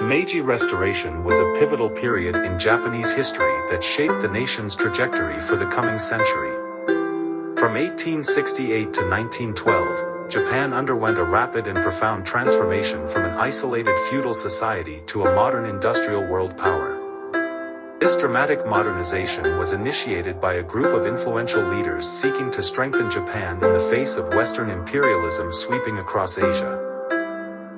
Meiji Restoration was a pivotal period in Japanese history that shaped the nation's trajectory for the coming century. From 1868 to 1912, Japan underwent a rapid and profound transformation from an isolated feudal society to a modern industrial world power. This dramatic modernization was initiated by a group of influential leaders seeking to strengthen Japan in the face of Western imperialism sweeping across Asia.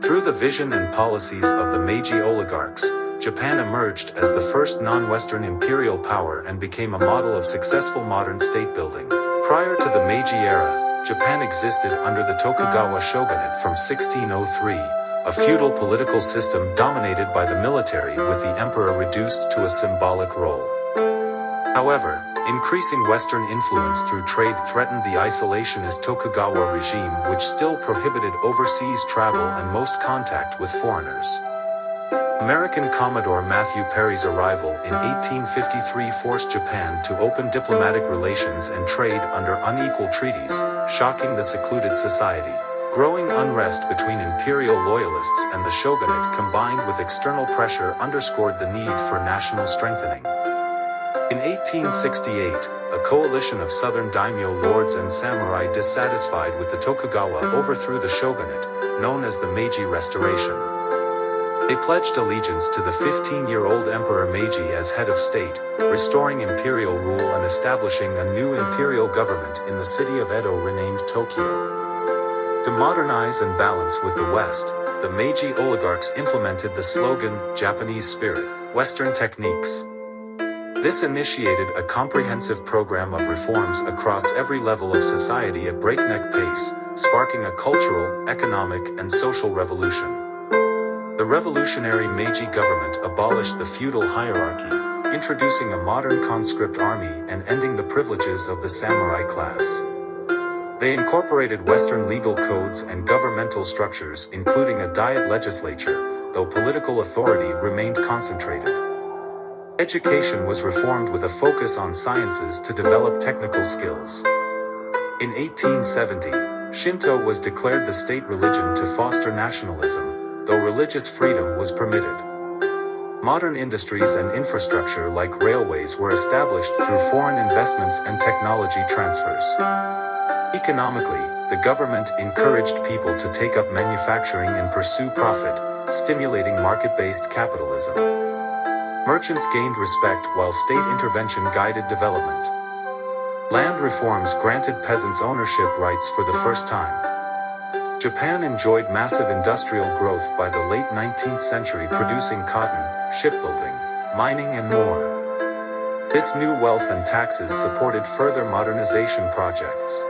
Through the vision and policies of the Meiji oligarchs, Japan emerged as the first non-Western imperial power and became a model of successful modern state-building. Prior to the Meiji era, Japan existed under the Tokugawa shogunate from 1603, a feudal political system dominated by the military with the emperor reduced to a symbolic role. However, increasing Western influence through trade threatened the isolationist Tokugawa regime, which still prohibited overseas travel and most contact with foreigners. American Commodore Matthew Perry's arrival in 1853 forced Japan to open diplomatic relations and trade under unequal treaties, shocking the secluded society. Growing unrest between imperial loyalists and the shogunate combined with external pressure underscored the need for national strengthening. In 1868, a coalition of southern daimyo lords and samurai dissatisfied with the Tokugawa overthrew the shogunate, known as the Meiji Restoration. They pledged allegiance to the 15-year-old Emperor Meiji as head of state, restoring imperial rule and establishing a new imperial government in the city of Edo renamed Tokyo. To modernize and balance with the West, the Meiji oligarchs implemented the slogan, "Japanese Spirit, Western Techniques." This initiated a comprehensive program of reforms across every level of society at breakneck pace, sparking a cultural, economic, and social revolution. The revolutionary Meiji government abolished the feudal hierarchy, introducing a modern conscript army and ending the privileges of the samurai class. They incorporated Western legal codes and governmental structures, including a diet legislature, though political authority remained concentrated. Education was reformed with a focus on sciences to develop technical skills. In 1870, Shinto was declared the state religion to foster nationalism, though religious freedom was permitted. Modern industries and infrastructure like railways were established through foreign investments and technology transfers. Economically, the government encouraged people to take up manufacturing and pursue profit, stimulating market-based capitalism. Merchants gained respect while state intervention guided development. Land reforms granted peasants ownership rights for the first time. Japan enjoyed massive industrial growth by the late 19th century, producing cotton, shipbuilding, mining, and more. This new wealth and taxes supported further modernization projects.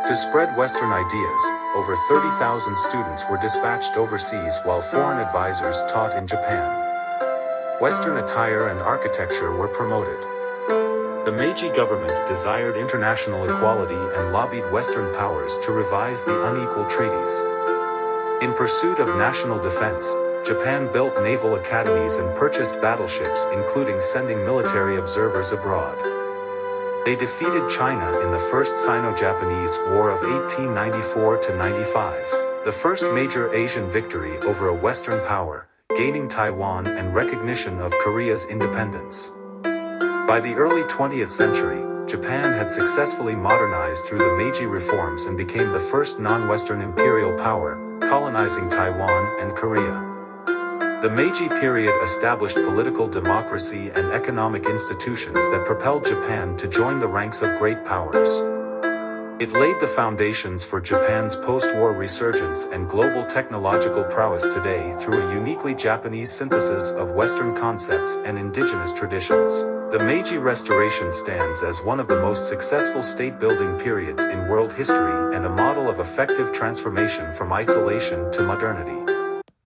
To spread Western ideas, over 30,000 students were dispatched overseas while foreign advisors taught in Japan. Western attire and architecture were promoted. The Meiji government desired international equality and lobbied Western powers to revise the unequal treaties. In pursuit of national defense, Japan built naval academies and purchased battleships, including sending military observers abroad. They defeated China in the First Sino-Japanese War of 1894 to 95, the first major Asian victory over a Western power, gaining Taiwan and recognition of Korea's independence. By the early 20th century, Japan had successfully modernized through the Meiji reforms and became the first non-Western imperial power, colonizing Taiwan and Korea. The Meiji period established political democracy and economic institutions that propelled Japan to join the ranks of great powers. It laid the foundations for Japan's post-war resurgence and global technological prowess today through a uniquely Japanese synthesis of Western concepts and indigenous traditions. The Meiji Restoration stands as one of the most successful state-building periods in world history and a model of effective transformation from isolation to modernity.